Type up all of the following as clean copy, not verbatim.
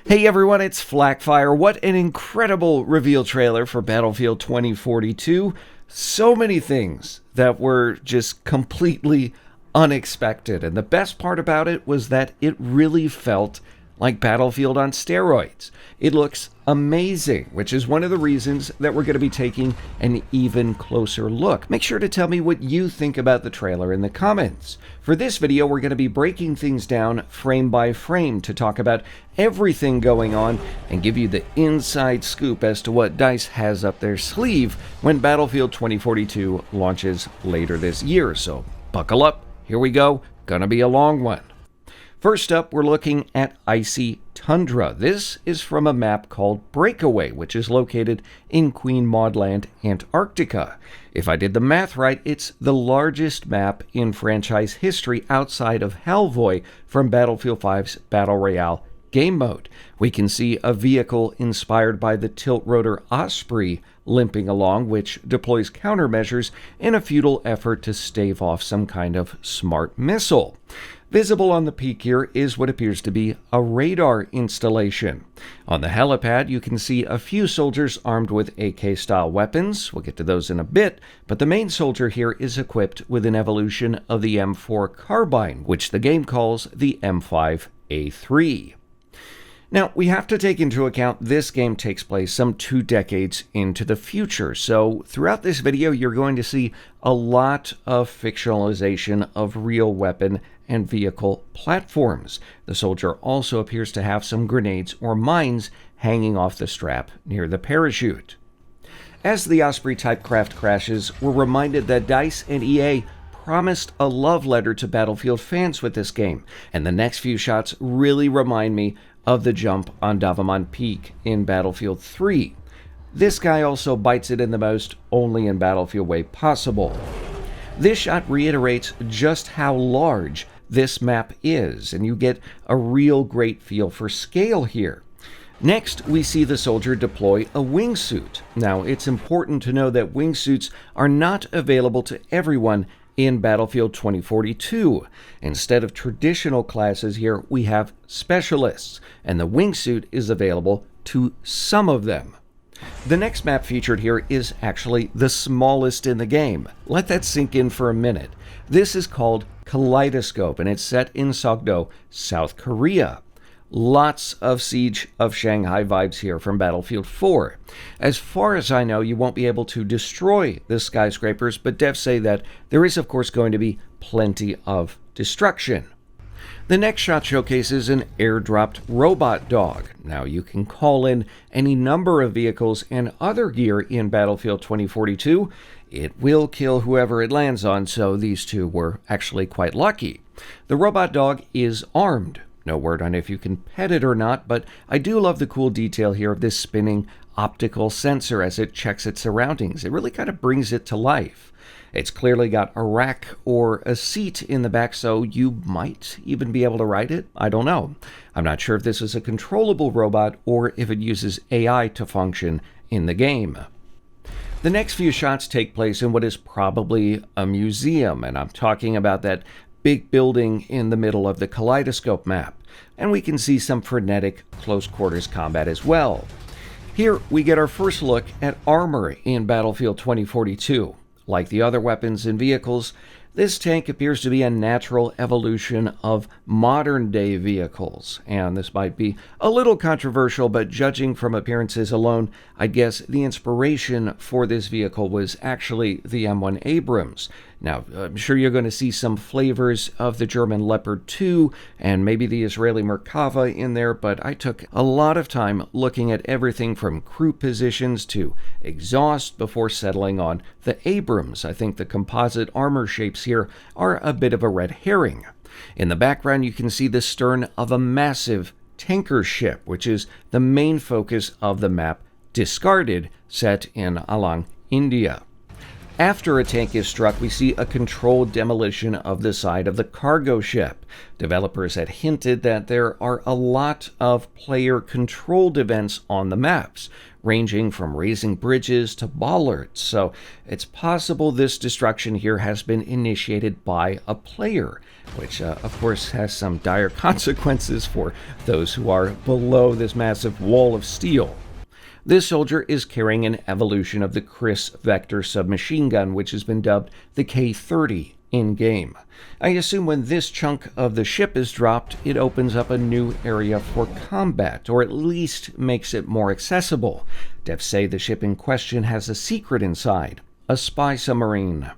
Hey everyone, it's FLAK. What an incredible reveal trailer for Battlefield 2042. So many things that were just completely unexpected. And the best part about it was that it really felt like Battlefield on steroids. It looks amazing, which is one of the reasons that we're going to be taking an even closer look. Make sure to tell me what you think about the trailer in the comments. For this video, we're going to be breaking things down frame by frame to talk about everything going on and give you the inside scoop as to what DICE has up their sleeve when Battlefield 2042 launches later this year. So buckle up, here we go, gonna be a long one. First up, we're looking at Icy Tundra. This is from a map called Breakaway, which is located in Queen Maud Land, Antarctica. If I did the math right, it's the largest map in franchise history outside of Halvoy from Battlefield 5's Battle Royale game mode. We can see a vehicle inspired by the tilt-rotor Osprey limping along, which deploys countermeasures in a futile effort to stave off some kind of smart missile. Visible on the peak here is what appears to be a radar installation. On the helipad, you can see a few soldiers armed with AK-style weapons. We'll get to those in a bit, but the main soldier here is equipped with an evolution of the M4 carbine, which the game calls the M5A3. Now, we have to take into account this game takes place some 2 decades into the future, so throughout this video you're going to see a lot of fictionalization of real weapon and vehicle platforms. The soldier also appears to have some grenades or mines hanging off the strap near the parachute. As the Osprey type craft crashes, we're reminded that DICE and EA promised a love letter to Battlefield fans with this game, and the next few shots really remind me of the jump on Davamon Peak in Battlefield 3. This guy also bites it in the most only in Battlefield way possible. This shot reiterates just how large this map is, and you get a real great feel for scale here. Next, we see the soldier deploy a wingsuit. Now, it's important to know that wingsuits are not available to everyone in Battlefield 2042. Instead of traditional classes here, we have specialists, and the wingsuit is available to some of them. The next map featured here is actually the smallest in the game. Let that sink in for a minute. This is called Kaleidoscope, and it's set in Sogdo, South Korea. Lots of Siege of Shanghai vibes here from Battlefield 4. As far as I know, you won't be able to destroy the skyscrapers, but devs say that there is of course going to be plenty of destruction. The next shot showcases an airdropped robot dog. Now you can call in any number of vehicles and other gear in Battlefield 2042. It will kill whoever it lands on, so these two were actually quite lucky. The robot dog is armed. No word on if you can pet it or not, but I do love the cool detail here of this spinning optical sensor as it checks its surroundings. It really kind of brings it to life. It's clearly got a rack or a seat in the back, so you might even be able to ride it. I don't know. I'm not sure if this is a controllable robot or if it uses AI to function in the game. The next few shots take place in what is probably a museum, and I'm talking about that big building in the middle of the Kaleidoscope map, and we can see some frenetic close quarters combat as well. Here we get our first look at armor in Battlefield 2042. Like the other weapons and vehicles, this tank appears to be a natural evolution of modern-day vehicles, and this might be a little controversial, but judging from appearances alone, I guess the inspiration for this vehicle was actually the M1 Abrams. Now, I'm sure you're going to see some flavors of the German Leopard 2 and maybe the Israeli Merkava in there, but I took a lot of time looking at everything from crew positions to exhaust before settling on the Abrams. I think the composite armor shapes here are a bit of a red herring. In the background, you can see the stern of a massive tanker ship, which is the main focus of the map Discarded, set in Alang, India. After a tank is struck, we see a controlled demolition of the side of the cargo ship. Developers had hinted that there are a lot of player-controlled events on the maps, ranging from raising bridges to bollards, so it's possible this destruction here has been initiated by a player, which of course has some dire consequences for those who are below this massive wall of steel. This soldier is carrying an evolution of the Chris Vector submachine gun, which has been dubbed the K-30 in-game. I assume when this chunk of the ship is dropped, it opens up a new area for combat, or at least makes it more accessible. Devs say the ship in question has a secret inside, a spy submarine.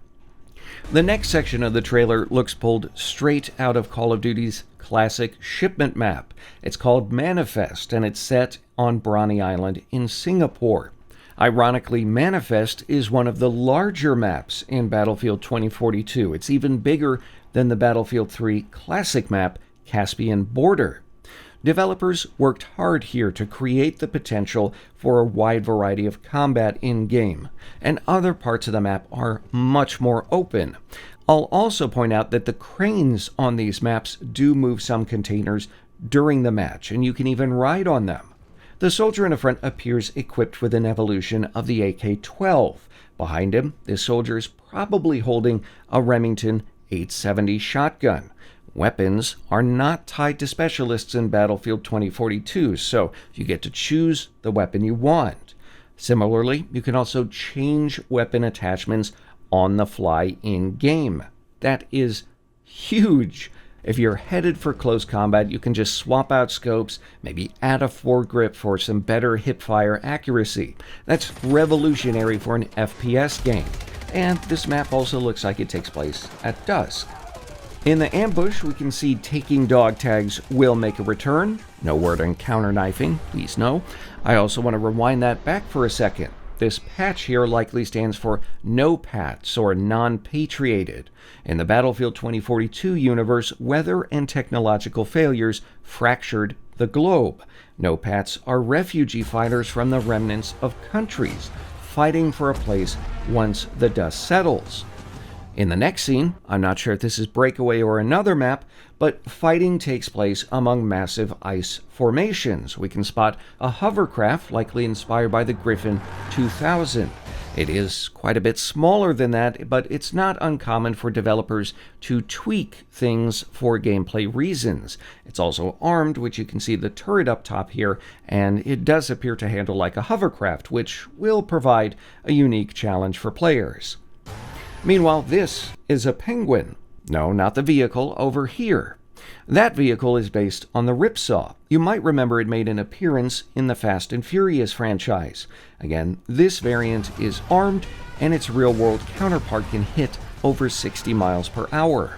The next section of the trailer looks pulled straight out of Call of Duty's classic shipment map. It's called Manifest, and it's set on Brawny Island in Singapore. Ironically, Manifest is one of the larger maps in Battlefield 2042. It's even bigger than the Battlefield 3 classic map, Caspian Border. Developers worked hard here to create the potential for a wide variety of combat in-game, and other parts of the map are much more open. I'll also point out that the cranes on these maps do move some containers during the match, and you can even ride on them. The soldier in the front appears equipped with an evolution of the AK-12. Behind him, this soldier is probably holding a Remington 870 shotgun. Weapons are not tied to specialists in Battlefield 2042, so you get to choose the weapon you want. Similarly, you can also change weapon attachments on the fly in-game. That is huge. If you're headed for close combat, you can just swap out scopes, maybe add a foregrip for some better hipfire accuracy. That's revolutionary for an FPS game. And this map also looks like it takes place at dusk. In the ambush, we can see taking dog tags will make a return. No word on counter knifing, please no. I also want to rewind that back for a second. This patch here likely stands for no pats or non-patriated. In the Battlefield 2042 universe, weather and technological failures fractured the globe. No pats are refugee fighters from the remnants of countries, fighting for a place once the dust settles. In the next scene, I'm not sure if this is Breakaway or another map, but fighting takes place among massive ice formations. We can spot a hovercraft, likely inspired by the Griffin 2000. It is quite a bit smaller than that, but it's not uncommon for developers to tweak things for gameplay reasons. It's also armed, which you can see the turret up top here, and it does appear to handle like a hovercraft, which will provide a unique challenge for players. Meanwhile, this is a Penguin. No, not the vehicle, over here. That vehicle is based on the Ripsaw. You might remember it made an appearance in the Fast and Furious franchise. Again, this variant is armed, and its real-world counterpart can hit over 60 miles per hour.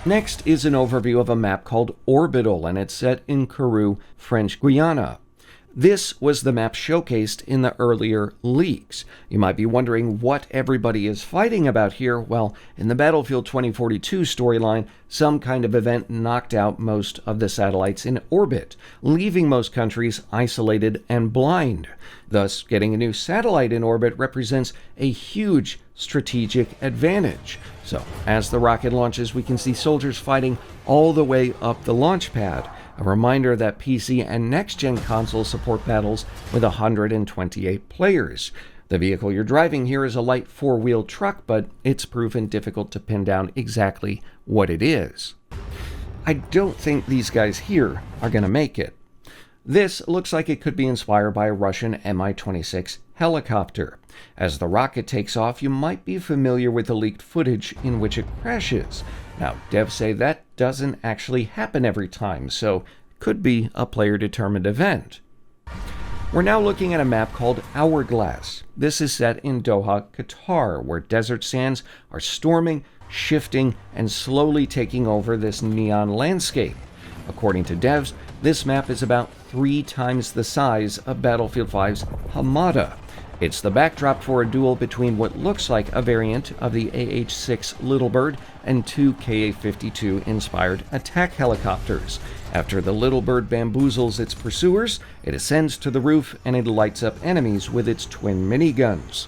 Next is an overview of a map called Orbital, and it's set in Kourou, French Guiana. This was the map showcased in the earlier leaks. You might be wondering what everybody is fighting about here. Well, in the Battlefield 2042 storyline, some kind of event knocked out most of the satellites in orbit, leaving most countries isolated and blind. Thus, getting a new satellite in orbit represents a huge strategic advantage. So, as the rocket launches, we can see soldiers fighting all the way up the launch pad. A reminder that PC and next-gen consoles support battles with 128 players. The vehicle you're driving here is a light four-wheel truck, but it's proven difficult to pin down exactly what it is. I don't think these guys here are going to make it. This looks like it could be inspired by a Russian Mi-26 helicopter. As the rocket takes off, you might be familiar with the leaked footage in which it crashes. Now, devs say that doesn't actually happen every time, so it could be a player-determined event. We're now looking at a map called Hourglass. This is set in Doha, Qatar, where desert sands are storming, shifting, and slowly taking over this neon landscape. According to devs, this map is about 3 times the size of Battlefield 5's Hamada. It's the backdrop for a duel between what looks like a variant of the AH-6 Little Bird and 2 Ka-52 inspired attack helicopters. After the Little Bird bamboozles its pursuers, it ascends to the roof and it lights up enemies with its twin miniguns.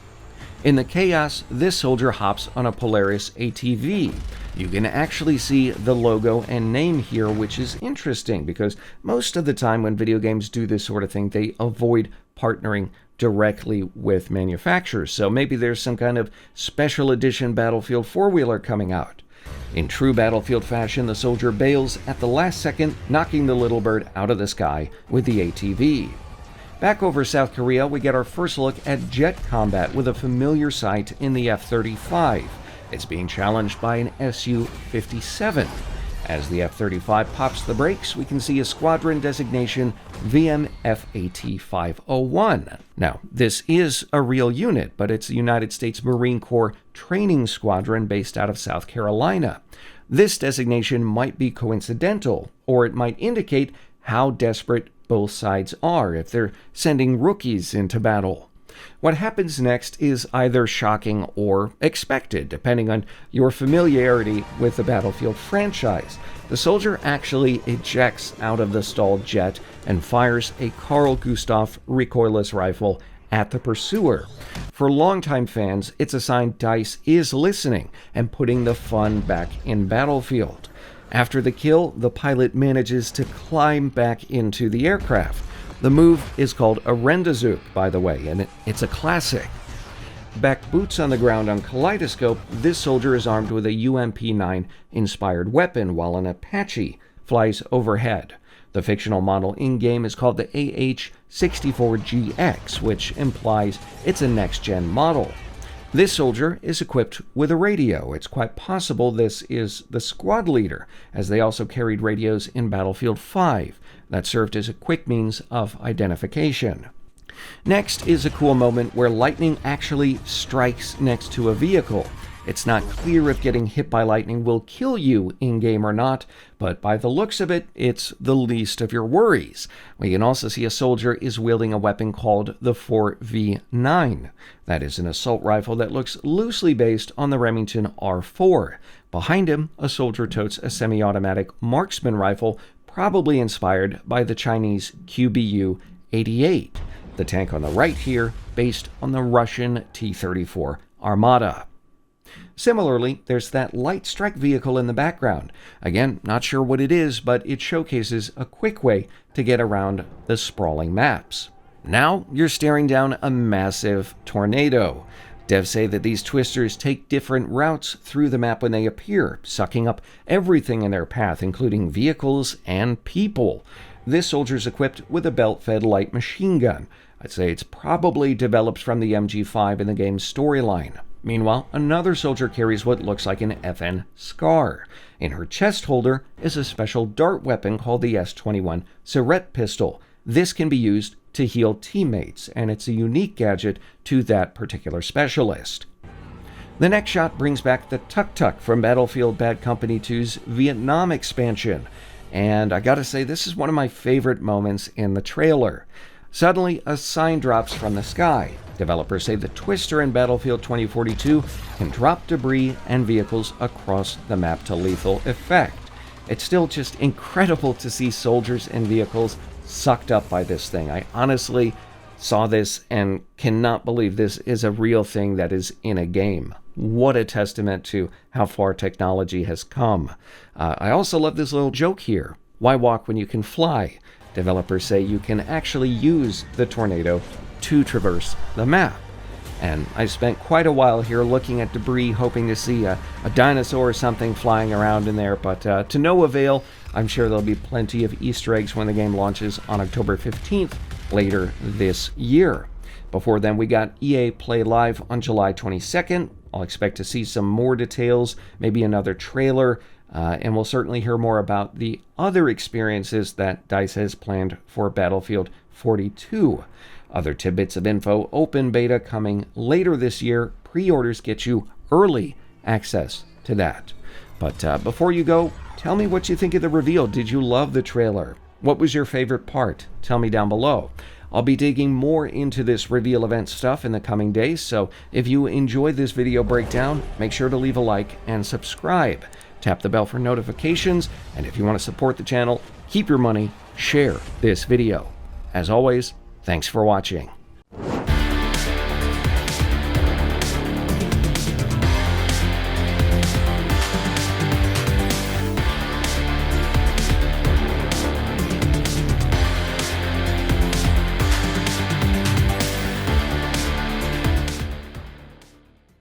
In the chaos, this soldier hops on a Polaris ATV. You can actually see the logo and name here, which is interesting because most of the time when video games do this sort of thing, they avoid partnering directly with manufacturers. So maybe there's some kind of special edition Battlefield four-wheeler coming out. In true Battlefield fashion, the soldier bails at the last second, knocking the little bird out of the sky with the ATV. Back over South Korea, we get our first look at jet combat with a familiar sight in the F-35. It's being challenged by an Su-57. As the F-35 pops the brakes, we can see a squadron designation VMFAT-501. Now, this is a real unit, but it's the United States Marine Corps training squadron based out of South Carolina. This designation might be coincidental, or it might indicate how desperate both sides are if they're sending rookies into battle. What happens next is either shocking or expected, depending on your familiarity with the Battlefield franchise. The soldier actually ejects out of the stalled jet and fires a Carl Gustaf recoilless rifle at the pursuer. For longtime fans, it's a sign DICE is listening and putting the fun back in Battlefield. After the kill, the pilot manages to climb back into the aircraft. The move is called a Rendezvous, by the way, and it's a classic. Back boots on the ground on Kaleidoscope, this soldier is armed with a UMP-9 inspired weapon while an Apache flies overhead. The fictional model in-game is called the AH-64GX, which implies it's a next-gen model. This soldier is equipped with a radio. It's quite possible this is the squad leader, as they also carried radios in Battlefield 5 that served as a quick means of identification. Next is a cool moment where lightning actually strikes next to a vehicle. It's not clear if getting hit by lightning will kill you in-game or not, but by the looks of it, it's the least of your worries. We can also see a soldier is wielding a weapon called the 4V9. That is an assault rifle that looks loosely based on the Remington R4. Behind him, a soldier totes a semi-automatic marksman rifle, probably inspired by the Chinese QBU-88. The tank on the right here, based on the Russian T-34 Armata. Similarly, there's that light strike vehicle in the background. Again, not sure what it is, but it showcases a quick way to get around the sprawling maps. Now you're staring down a massive tornado. Devs say that these twisters take different routes through the map when they appear, sucking up everything in their path, including vehicles and people. This soldier's equipped with a belt-fed light machine gun. I'd say it's probably developed from the MG5 in the game's storyline. Meanwhile, another soldier carries what looks like an FN Scar. In her chest holder is a special dart weapon called the S21 Surette pistol. This can be used to heal teammates, and it's a unique gadget to that particular specialist. The next shot brings back the tuk-tuk from Battlefield Bad Company 2's Vietnam expansion. And I gotta say, this is one of my favorite moments in the trailer. Suddenly, a sign drops from the sky. Developers say the Twister in Battlefield 2042 can drop debris and vehicles across the map to lethal effect. It's still just incredible to see soldiers and vehicles sucked up by this thing. I honestly saw this and cannot believe this is a real thing that is in a game. What a testament to how far technology has come. I also love this little joke here. Why walk when you can fly? Developers say you can actually use the tornado to traverse the map. And I spent quite a while here looking at debris, hoping to see a dinosaur or something flying around in there, but to no avail. I'm sure there'll be plenty of Easter eggs when the game launches on October 15th later this year. Before then, we got EA Play Live on July 22nd. I'll expect to see some more details, maybe another trailer, and we'll certainly hear more about the other experiences that DICE has planned for Battlefield 42. Other tidbits of info, open beta coming later this year. Pre-orders get you early access to that. But before you go, tell me what you think of the reveal. Did you love the trailer? What was your favorite part? Tell me down below. I'll be digging more into this reveal event stuff in the coming days, so if you enjoyed this video breakdown, make sure to leave a like and subscribe. Tap the bell for notifications, and if you want to support the channel, keep your money, share this video. As always, thanks for watching.